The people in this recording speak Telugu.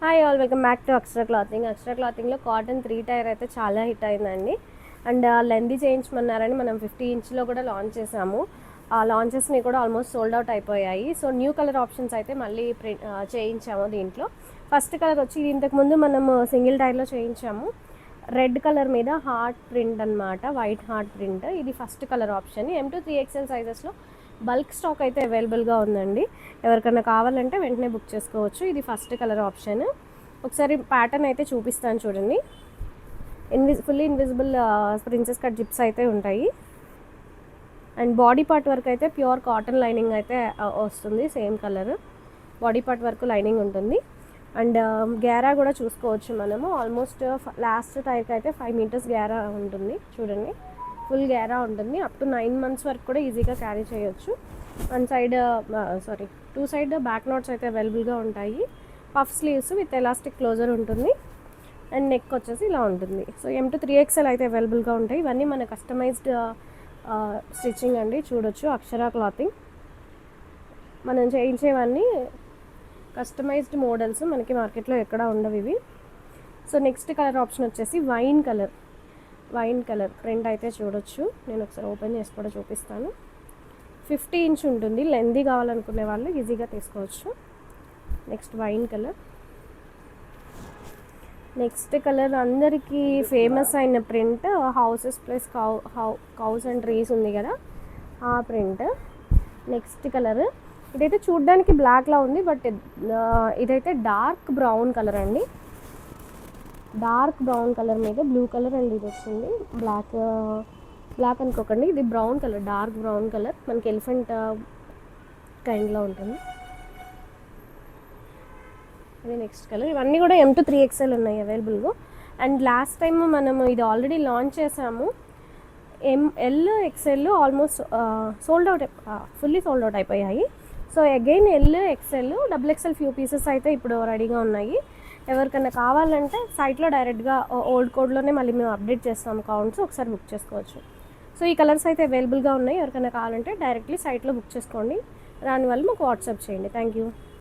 Hi all, welcome back to Akshara clothing. Akshara క్లాతింగ్లో కాటన్ 3 టైర్ అయితే చాలా హిట్ అయిందండి. అండ్ లెందీ చేయించమన్నారని మనం 50 ఇంచ్లో కూడా లాంచ్ చేసాము. ఆ లాంచెస్ని కూడా ఆల్మోస్ట్ సోల్డ్ అవుట్ అయిపోయాయి. సో న్యూ కలర్ ఆప్షన్స్ అయితే మళ్ళీ చేయించాము దీంట్లో. ఫస్ట్ కలర్ వచ్చి ఇది ఇంతకుముందు మనము సింగిల్ టైర్లో చేయించాము. రెడ్ కలర్ మీద హార్ట్ ప్రింట్ అనమాట, వైట్ హార్ట్ ప్రింట్. ఇది first colour option. M2 3XL సైజెస్లో బల్క్ స్టాక్ అయితే అవైలబుల్గా ఉందండి. ఎవరికైనా కావాలంటే వెంటనే బుక్ చేసుకోవచ్చు. ఇది ఫస్ట్ కలర్ ఆప్షన్. ఒకసారి ప్యాటర్న్ అయితే చూపిస్తాను చూడండి. Fully invisible princess cut zips అయితే ఉంటాయి. అండ్ బాడీ పార్ట్ వరకు అయితే ప్యూర్ కాటన్ లైనింగ్ అయితే వస్తుంది. సేమ్ కలర్ బాడీ పార్ట్ వరకు లైనింగ్ ఉంటుంది. అండ్ గ్యారా కూడా చూసుకోవచ్చు మనము. ఆల్మోస్ట్ లాస్ట్ టైర్కి అయితే 5 మీటర్స్ గ్యారా ఉంటుంది. చూడండి, ఫుల్ గ్యారా ఉంటుంది. అప్ టు 9 మంత్స్ వరకు కూడా ఈజీగా క్యారీ చేయొచ్చు. One side two side back knots అయితే అవైలబుల్గా ఉంటాయి. Puff sleeves with elastic closure ఉంటుంది. అండ్ నెక్ వచ్చేసి ఇలా ఉంటుంది. సో M2 3XL అయితే అవైలబుల్గా ఉంటాయి. ఇవన్నీ మన కస్టమైజ్డ్ స్టిచ్చింగ్ అండి. చూడొచ్చు, అక్షర క్లాతింగ్ మనం చేయించేవన్నీ కస్టమైజ్డ్ మోడల్స్. మనకి మార్కెట్లో ఎక్కడ ఉండవు ఇవి. సో నెక్స్ట్ కలర్ ఆప్షన్ వచ్చేసి వైన్ కలర్ ప్రింట్ అయితే చూడొచ్చు. నేను ఒకసారి ఓపెన్ చేసి కూడా చూపిస్తాను. 50 ఇంచ్ ఉంటుంది. లెందీ కావాలనుకునే వాళ్ళు ఈజీగా తీసుకోవచ్చు. Next wine colour. Next colour అందరికీ ఫేమస్ అయిన print, houses plus cows and trees ఉంది కదా, ఆ ప్రింట్. నెక్స్ట్ కలర్ ఇదైతే చూడ్డానికి బ్లాక్లా ఉంది, బట్ ఇదైతే డార్క్ బ్రౌన్ కలర్ అండి. డార్క్ బ్రౌన్ కలర్ మీద బ్లూ కలర్ అండ్ ఇది వచ్చింది. బ్లాక్ అనుకోకండి, ఇది brown colour, dark brown colour. మనకి ఎలిఫెంట్ కైండ్లో ఉంటుంది. ఇది నెక్స్ట్ కలర్. ఇవన్నీ కూడా M2 3XL ఉన్నాయి అవైలబుల్గా. అండ్ లాస్ట్ టైం మనము ఇది ఆల్రెడీ లాంచ్ చేసాము. ML XL almost sold out, fully sold out అయిపోయాయి. So again XL XXL few pieces అయితే ఇప్పుడు రెడీగా ఉన్నాయి. ఎవరికైనా కావాలంటే సైట్లో డైరెక్ట్గా ఓల్డ్ కోడ్లోనే మళ్ళీ మేము అప్డేట్ చేస్తాము కౌంట్స్, ఒకసారి బుక్ చేసుకోవచ్చు. సో ఈ కలర్స్ అయితే అవైలబుల్గా ఉన్నాయి. ఎవరికైనా కావాలంటే డైరెక్ట్లీ సైట్లో బుక్ చేసుకోండి. దానివల్ల మాకు వాట్సాప్ చేయండి. Thank you.